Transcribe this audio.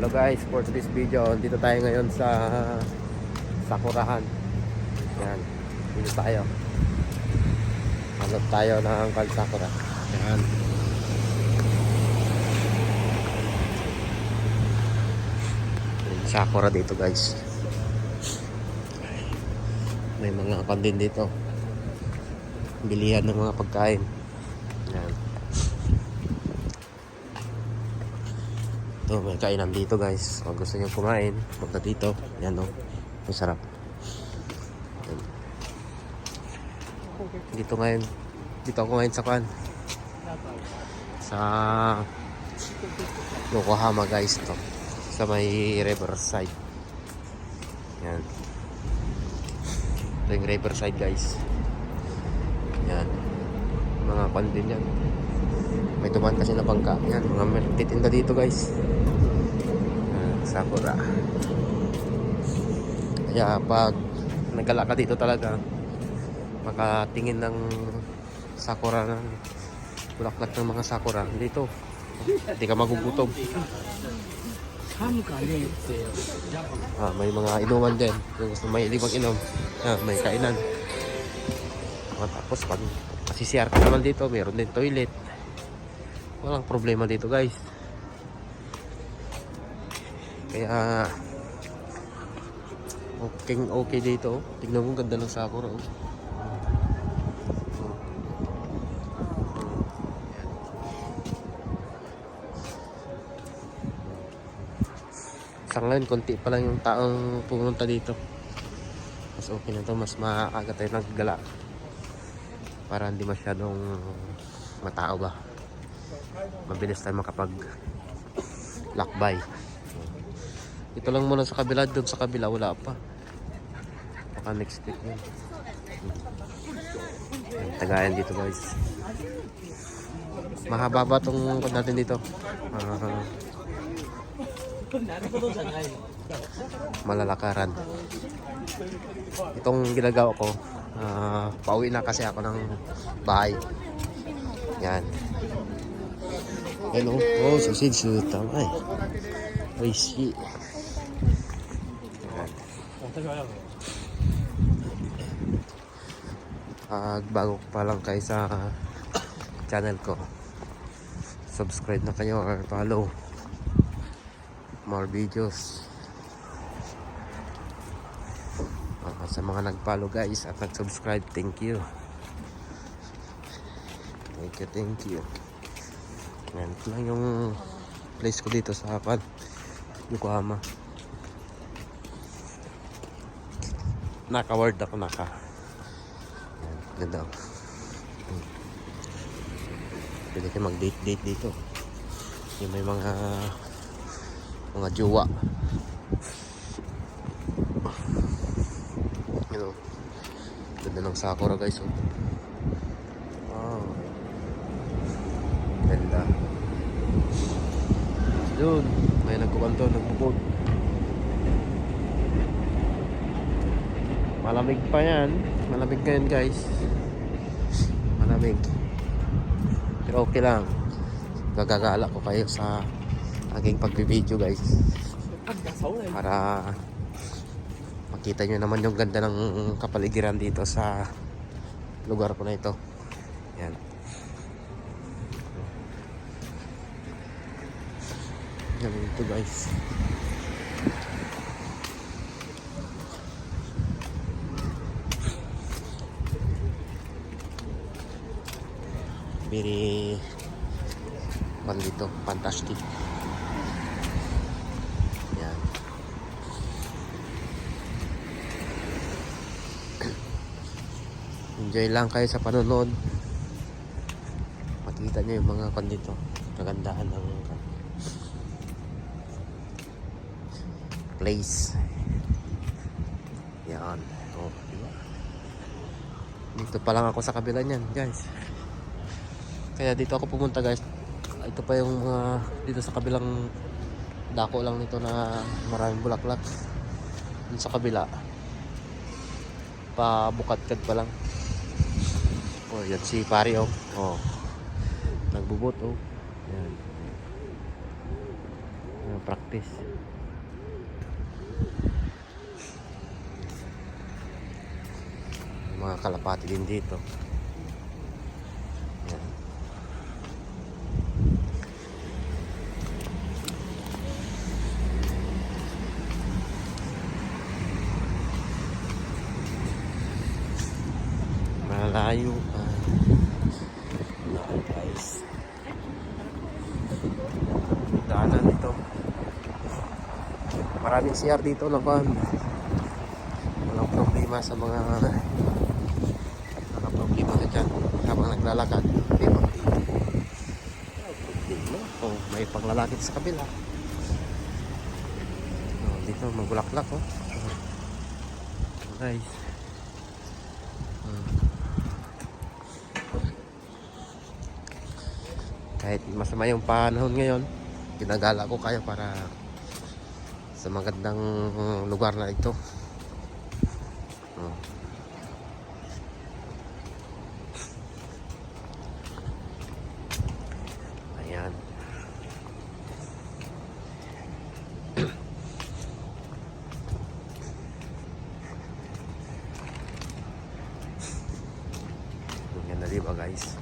Hello guys, for today's video, dito tayo ngayon sa Sakurahan. Yan, dito tayo. Hanap tayo ng Sakura. Yan. Sakura dito guys. May mga kandin dito. Bilihan ng mga pagkain. Yan. Ito, may kainan dito guys. Kung gusto nyo kumain, punta dito. Yan o. Masarap. Yan. Dito ngayon. Dito ako ngayon sa kan. Sa Yokohama guys to. Sa may riverside. Yan. Ito yung riverside guys. Yan. Mga kandin yan. May tuman kasi na bangka. Yan, mga titinda dito guys. Sakura. Kaya pag nagkala ka dito talaga, makatingin ng sakura, ng bulaklak ng mga sakura dito, hindi ka magugutom. May mga inuman din. Kung gusto may mag-inom, may kainan. Tapos pag masisiyar ka naman dito, meron din toilet. Walang problema dito guys. Kaya okay dito. Tignan mo, ganda ng sakura. Sa ngayon, konti pa lang yung taong pumunta dito. Mas okay na to. Mas maaga tayo naggala para hindi masyadong matao ba. Mabilis tayo makapag lakbay. Ito lang muna sa kabila. Doon sa kabila wala pa. Baka next week yun. Tagayan dito guys. Mahaba ba itong natin dito? Malalakaran. Itong ginagawa ko, pauwi na kasi ako ng bahay. Yan. Hello. Oh, sausage. Tama eh. Oy, shit. Bago pa lang kayo sa channel ko, subscribe na kayo or follow more videos. Sa mga nag-follow guys at nag-subscribe, thank you. Thank you. Yan, ito lang yung place ko dito sa Yokohama. Naka-word ako, yan, ganda. Pwede kayo mag-date dito. Yung may mga jowa. Ganda ng sakura guys. Wow, ganda. Doon may nagkukanto, nagbukod. Malamig pa yan. Malamig ngayon guys. Malamig. Pero okay lang. Gagagala ko kayo sa aking pagbibideo guys. Para makita nyo naman yung ganda ng kapaligiran dito sa lugar ko na ito. Yan. Yan ito guys. Very dito, fantastic. Yan. Enjoy lang kayo sa panonood. Makita nyo yung mga dito, kagandahan ng place. Yan. Diba? Dito pa lang ako sa kabila niyan guys. Kaya dito ako pumunta guys. Ito pa yung dito sa kabilang dako lang nito na maraming bulaklak. Dun sa kabila, pabukadkad pa lang. Oh, yan si pare oh. Oh. Nagbubot oh. Yan. practice. May mga kalapati din dito. Yan. Malayo pa. Guys, daanan ito. Maraming CR dito na kan. Walang problema sa mga problema ka dyan habang naglalakad. May problema. Oh, may panglalakit sa kabila. Oh, dito magbulaklak oh. Guys. Kahit masama yung panahon ngayon, ginagala ko kayo para sa magandang lugar na ito. Ayan. Ang ganda diba guys?